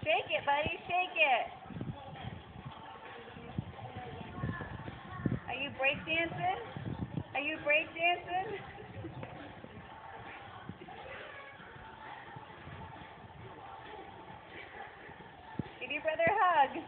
Shake it, buddy. Shake it. Are you breakdancing? Are you breakdancing? Give your brother a hug.